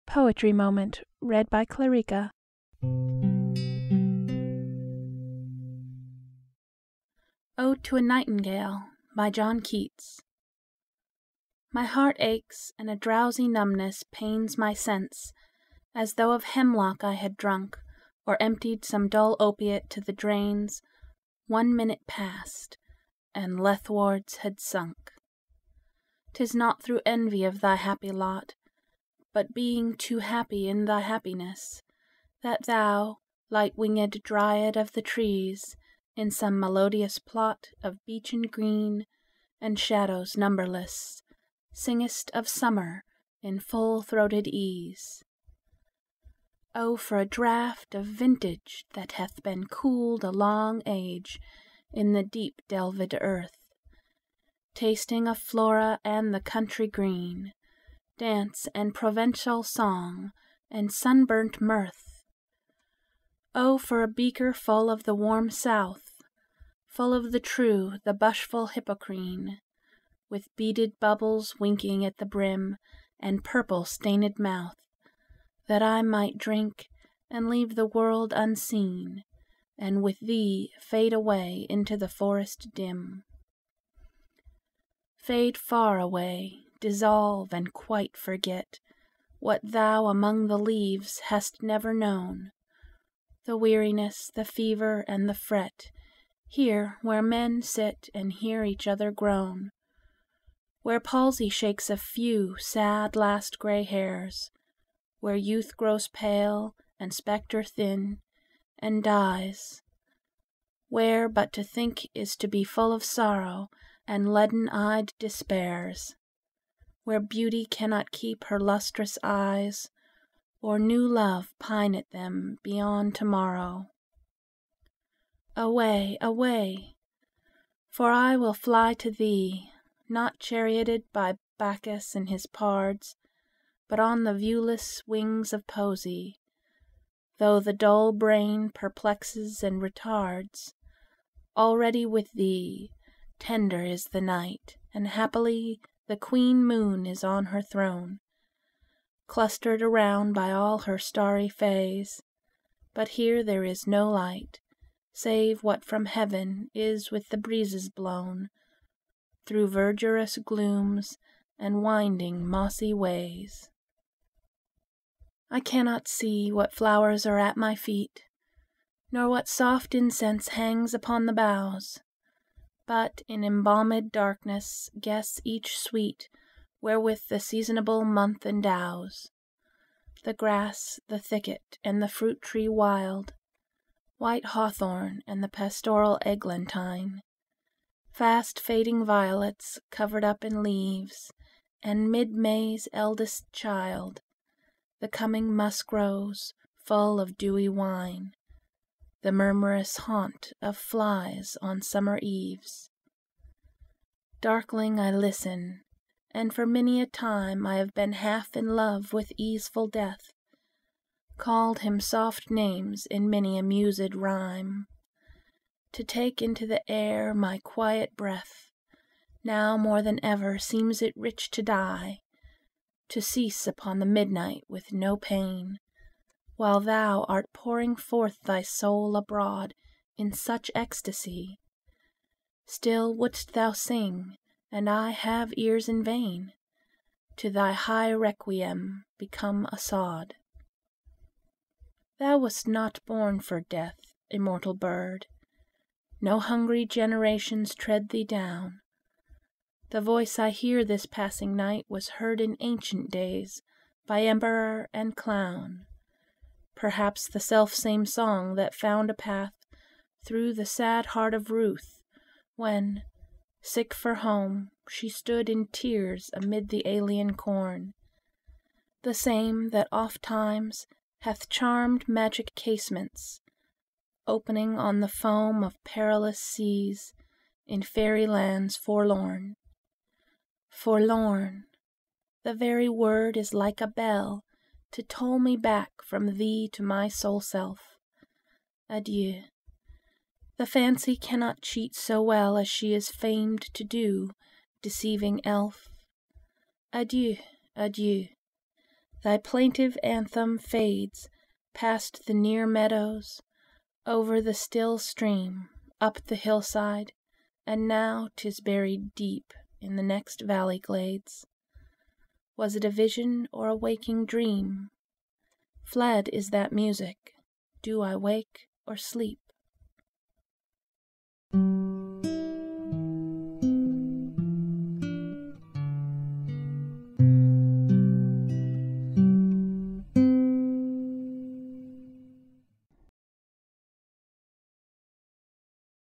Poetry Moment, read by Clarica. Ode to a Nightingale, by John Keats. My heart aches, and a drowsy numbness pains my sense, as though of hemlock I had drunk, or emptied some dull opiate to the drains, 1 minute past, and lethwards had sunk. 'Tis not through envy of thy happy lot, but being too happy in thy happiness, that thou, light-winged dryad of the trees, in some melodious plot of beechen green, and shadows numberless, singest of summer in full-throated ease. Oh, for a draught of vintage that hath been cooled a long age in the deep delved earth, tasting of Flora and the country green, dance and provençal song, and sunburnt mirth. Oh, for a beaker full of the warm south, full of the true, the bushful hippocrene, with beaded bubbles winking at the brim, and purple-stained mouth, that I might drink and leave the world unseen, and with thee fade away into the forest dim. Fade far away, dissolve and quite forget what thou among the leaves hast never known, the weariness, the fever, and the fret, here where men sit and hear each other groan, where palsy shakes a few sad last grey hairs, where youth grows pale and spectre thin, and dies, where but to think is to be full of sorrow and leaden-eyed despairs, where beauty cannot keep her lustrous eyes, or new love pine at them beyond tomorrow. Away, away! For I will fly to thee, not charioted by Bacchus and his pards, but on the viewless wings of poesy, though the dull brain perplexes and retards. Already with thee, tender is the night, and happily the queen moon is on her throne, clustered around by all her starry fays, but here there is no light, save what from heaven is with the breezes blown, through verdurous glooms and winding mossy ways. I cannot see what flowers are at my feet, nor what soft incense hangs upon the boughs, but in embalmed darkness guess each sweet wherewith the seasonable month endows, the grass, the thicket, and the fruit-tree wild, white hawthorn and the pastoral eglantine, fast fading violets covered up in leaves, and mid-May's eldest child, the coming musk rose, full of dewy wine, the murmurous haunt of flies on summer eves. Darkling I listen, and for many a time I have been half in love with easeful death, called him soft names in many a mused rhyme, to take into the air my quiet breath. Now more than ever seems it rich to die, to cease upon the midnight with no pain, while thou art pouring forth thy soul abroad in such ecstasy. Still wouldst thou sing, and I have ears in vain, to thy high requiem become a sod. Thou wast not born for death, immortal bird. No hungry generations tread thee down. The voice I hear this passing night was heard in ancient days by emperor and clown, perhaps the self-same song that found a path through the sad heart of Ruth, when, sick for home, she stood in tears amid the alien corn, the same that ofttimes hath charmed magic casements, opening on the foam of perilous seas in fairy lands forlorn. Forlorn! The very word is like a bell to toll me back from thee to my sole self. Adieu! The fancy cannot cheat so well as she is famed to do, deceiving elf. Adieu, adieu! Thy plaintive anthem fades past the near meadows, over the still stream, up the hillside, and now 'tis buried deep in the next valley glades. Was it a vision or a waking dream? Fled is that music. Do I wake or sleep?